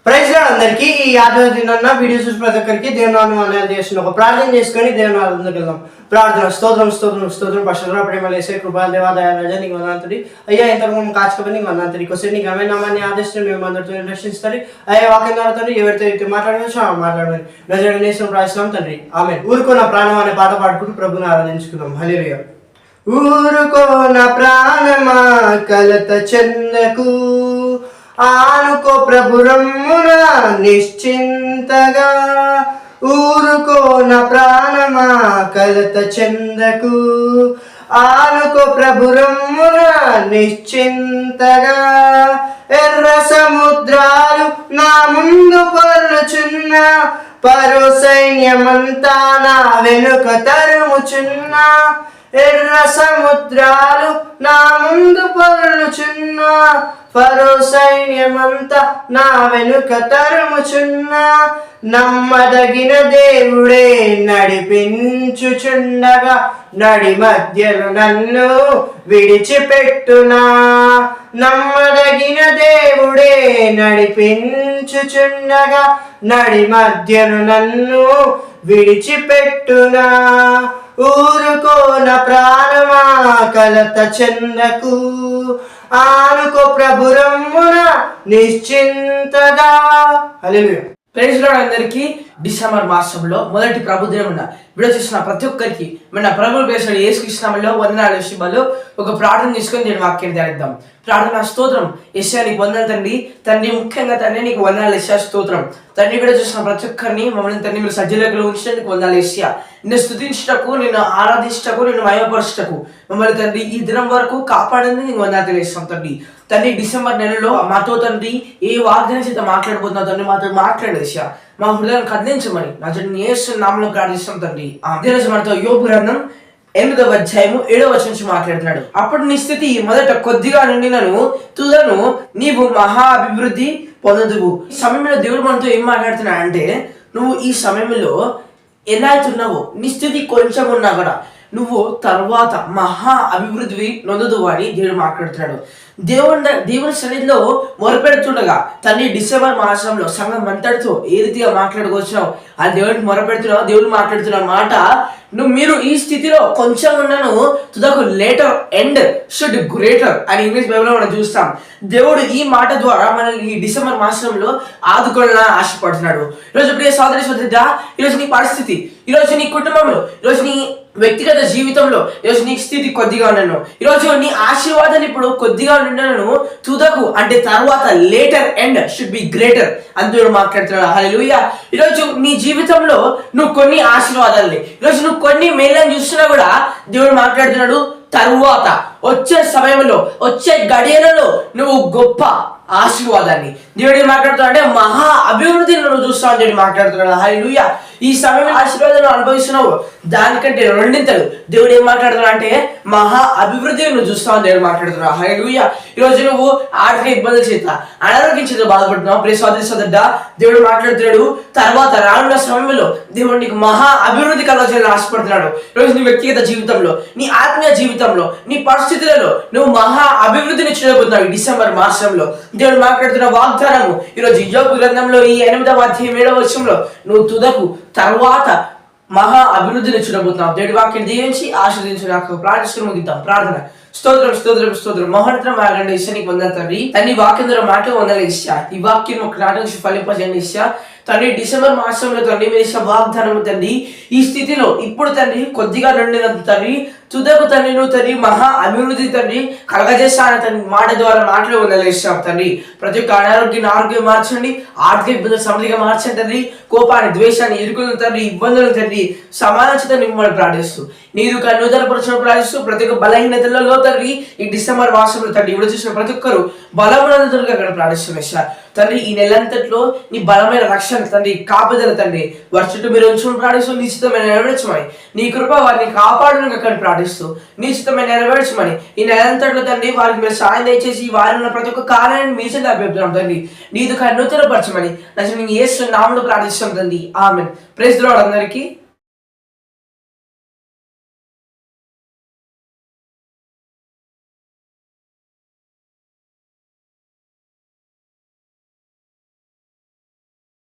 Praise lord అందరికీ ఈ ఆదివారం దినాన్న వీడియో చూసి ప్రతి ఒక్కరికి దేవుని వందనాలు చేస్తున్న ఒక ప్రార్థన చేసుకొని దేవుని ఆరాధనకి వెళ్దాం. ప్రార్థన. స్తోత్రం స్తోత్రం స్తోత్రం పరిశుద్ధ ప్రేమలు వేసే కృపాల దేవా దయారాజ నీకు వందనాలు. అయ్యా ఇంతకు కాచుకొని నీకు వందనాలు. ఇంకోసారి నీకు ఆమె నామాన్ని ఆదేశం మేము అందరితో రక్షిస్తారు. అయ్యా వాక్యం ద్వారా ఎవరితో అయితే మాట్లాడవచ్చు మాట్లాడమని నజరేసిన ప్రార్థిస్తున్నాం తండ్రి. ఆమె ఊరుకో నా ప్రాణం అనే పాట పాడుకుంటూ ప్రభుని ఆరాధించుకుందాం. హల్లెలూయా. ఊరుకో నా ప్రాణమా కలత చెందకు, ఆనుకో ప్రభు రమ్మున నిశ్చింతగా. ఊరుకో నా ప్రాణమా కలత చెందకు, ఆనుకో ప్రభు రమ్మున నిశ్చింతగా. ఎర్ర సముద్రాలు నా ముందు పొర్లుచున్న, పరో సైన్యమంతా నా వెనుక తరుముచున్న. ఎర్ర సముద్రాలు నా ముందు పొర్లుచున్న, ఫరో సైన్యమంతా నా వెనుక తరుముచున్న. నమ్మదగిన దేవుడే నడిపించుచుండగా, నడి మధ్యలో నన్ను విడిచిపెట్టునా. నమ్మదగిన దేవుడే నడిపించుచుండగా, నడి మధ్యలో నన్ను విడిచిపెట్టునా. ఊరుకో నా ప్రాణమా కలత చెందకు, ఆనుకో ప్రభు రమ్మున నిశ్చింతగా. హల్లెలూయా. ప్రైజ్ లార్డ్ అందరికీ. డిసెంబర్ మాసంలో మొదటి ప్రభుదినం వీడియో చూసిన ప్రతి ఒక్కరికి మన ప్రభు పేరు యేసుకృష్ణంలో వందనాలు విషయంలో ఒక ప్రార్థన తీసుకొని నేను వాక్యం ధ్యానిద్దాం. ప్రార్థన. స్తోత్రం యేసయ్యా నీకు వందనాలు తండ్రి. తండ్రి ముఖ్యంగా తండ్రి నీకు వందనాలు యేసయ్యా. స్తోత్రం తండ్రి. వీడియో చూసిన ప్రతి ఒక్కరిని మమ్మల్ని తండ్రి మీరు సజ్జలకు ఉంచినందుకు వందనాలు యేసయ్యా. నిన్ను స్తుతించుటకు, నిన్ను ఆరాధించుటకు, నిన్ను మహిమపరచుటకు మమ్మల్ని తండ్రి ఈ దినం వరకు కాపాడింది నీకు వందనాలు తెలియజేస్తాం తండ్రి. తండ్రి డిసెంబర్ నెలలో మాతో తండ్రి ఏ వాగ్దానం చేత మాట్లాడబోతున్నావు తండ్రి, మాతో మాట్లాడేసా మా హృదయాన్ని కదిలించమని నా తండ్రి యేసు నామములో ప్రార్థిస్తాం తండ్రి. మనతో యోబు గ్రంథం 8వ అధ్యాయము 7వ వచనం నుంచి మాట్లాడుతున్నాడు. అప్పుడు నీ స్థితి మొదట కొద్దిగా నిండినను తుదను నీవు మహా అభివృద్ధి పొందుదువు. ఈ సమయంలో దేవుడు మనతో ఏం మాట్లాడుతున్నాడు అంటే, నువ్వు ఈ సమయంలో ఎలా అవుతున్నావో నీ స్థితి కొంచెం ఉన్నా కూడా నువ్వు తర్వాత మహా అభివృద్ధి నొందుదు అని దేవుడు మాట్లాడుతున్నాడు. దేవుని సన్నిధిలో మొరపెడుతుండగా తండ్రి డిసెంబర్ మాసంలో సంఘం అంతటితో ఏ రీతిగా మాట్లాడుకొచ్చినావు ఆ దేవుడికి మొరపెడుతున్నావు. దేవుడు మాట్లాడుతున్న మాట, మీరు ఈ స్థితిలో కొంచెం ఉన్నాను తుదకు లేటర్ ఎండ్ షుడ్ గ్రేటర్ అని ఇంగ్లీష్ బైబిల్లో మనం చూస్తాం. దేవుడు ఈ మాట ద్వారా మనల్ని ఈ డిసెంబర్ మాసంలో ఆదుకోవాలని ఆశపడుతున్నాడు. ఈరోజు ప్రియ సోదరి సోదరుడా, ఈరోజు నీ పరిస్థితి, ఈరోజు నీ కుటుంబంలో, ఈరోజు నీ వ్యక్తిగత జీవితంలో ఈరోజు నీ స్థితి కొద్దిగా ఉన్నాను, ఈరోజు నీ ఆశీర్వాదాన్ని ఇప్పుడు కొద్దిగా ఉన్నాను తుదకు అంటే తర్వాత later end should be greater అని దేవుడు మాట్లాడుతున్నాడు. హల్లెలూయా. ఈరోజు నీ జీవితంలో నువ్వు కొన్ని ఆశీర్వాదాలని, ఈరోజు నువ్వు కొన్ని మేళ్ళని చూస్తున్నా కూడా దేవుడు మాట్లాడుతున్నాడు తరువాత వచ్చే సమయంలో వచ్చే గడియలలో నువ్వు గొప్ప ఆశీర్వాదాన్ని దేవుడు మాట్లాడుతున్నాడు అంటే మహా అభివృద్ధిని నువ్వు చూస్తావు అని దేవుడు మాట్లాడుతున్నాడు. హల్లెలూయా. ఈ సమయంలో ఆశీర్వాదాలు అనుభవిస్తున్నావు దానికంటే రెండింతలు దేవుడు ఏం మాట్లాడుతున్నాడు అంటే మహా అభివృద్ధిని నువ్వు చూస్తావు దేవుడు మాట్లాడుతున్నావు. హల్లెలూయా. ఈరోజు నువ్వు ఆర్థిక ఇబ్బందుల చేత అనారోగ్యం చేత బాధపడుతున్నావు. ప్రియ సోదరి సోదరుడా, దేవుడు మాట్లాడుతున్నాడు తర్వాత రానున్న సమయంలో దేవుడు నీకు మహా అభివృద్ధి కలగాలని ఆశపడుతున్నాడు. ఈరోజు నీ వ్యక్తిగత జీవితంలో, నీ ఆత్మీయ జీవితంలో, నీ పరిస్థితులలో నువ్వు మహా అభివృద్ధిని చూడబోతున్నావు. ఈ డిసెంబర్ మాసంలో దేవుడు మాట్లాడుతున్న వాగ్దానము ఈరోజు యోబు గ్రంథంలో ఈ 8వ అధ్యాయం 7వ వచనంలో నువ్వు తుదకు తర్వాత మహా అభివృద్ధిని చూడబోతున్నావు. దేవుడి వాక్యం దీవించి ఆశీర్వదించడానికి ప్రార్థిస్తున్న ముగిద్దాం. ప్రార్థన. స్తోత్రం స్తోత్రం స్తోత్రం మహోన్నతం ఆగండి ఇష్టానికి వందలు తండ్రి. తండ్రి వాక్యం ద్వారా మాట వందలు ఇష్టా ఈ వాక్యం ఒక నాటక ఫలింపజండి ఇష్టా తండ్రి. డిసెంబర్ మాసంలో తండ్రి మీరు ఇష్ట వాగ్దానము తండ్రి ఈ స్థితిలో ఇప్పుడు తండ్రి కొద్దిగా నిండినంత తండ్రి తుదకు తండ్రి నువ్వు తండ్రి మహా అభివృద్ధి తండ్రి కలగజేస్తాను తండ్రి మాట ద్వారా మాటలు వందలేస్తాం తండ్రి. ప్రతి ఒక్క అనారోగ్యాన్ని ఆరోగ్యం మార్చండి, ఆర్థిక ఇబ్బందులు సమృద్ధిగా మార్చండి తండ్రి. కోపాన్ని, ద్వేషాన్ని, ఇరుకులను తండ్రి, ఇబ్బందులను తండ్రి సమానత మిమ్మల్ని ప్రార్థిస్తూ నీరు నూతనపరచడం ప్రార్థిస్తూ ప్రతి ఒక్క బలహీనతలలో తండ్రి ఈ డిసెంబర్ మాసంలో తండ్రి ఇప్పుడు చూసిన ప్రతి ఒక్కరు బలమైనతులుగా అక్కడ ప్రార్థిస్తున్నాయి తండ్రి. ఈ నెలంతట్లో నీ బలమైన రక్షణ తండ్రి, కాపుదల తండ్రి వారి చుట్టూ మీరు ఉంచుకుని ప్రార్థిస్తూ నిశ్చితమైన నెరవేర్చమని, నీ కృప వారిని కాపాడును అక్కడ ప్రార్థిస్తూ నిశ్చితమైన నెరవేర్చమని ఈ నెలంతట్లో తండ్రి వారికి మీరు సాయం దయచేసి వారిని ఉన్న ప్రతి ఒక్క కార్యాన్ని మీ చేత అభ్యర్థున్నాం తండ్రి. నీదు నూతనపరచమని యేసు నామములో ప్రార్థిస్తాం తండ్రి. ఆమేన్. ప్రైజ్ ది లార్డ్ అందరికీ.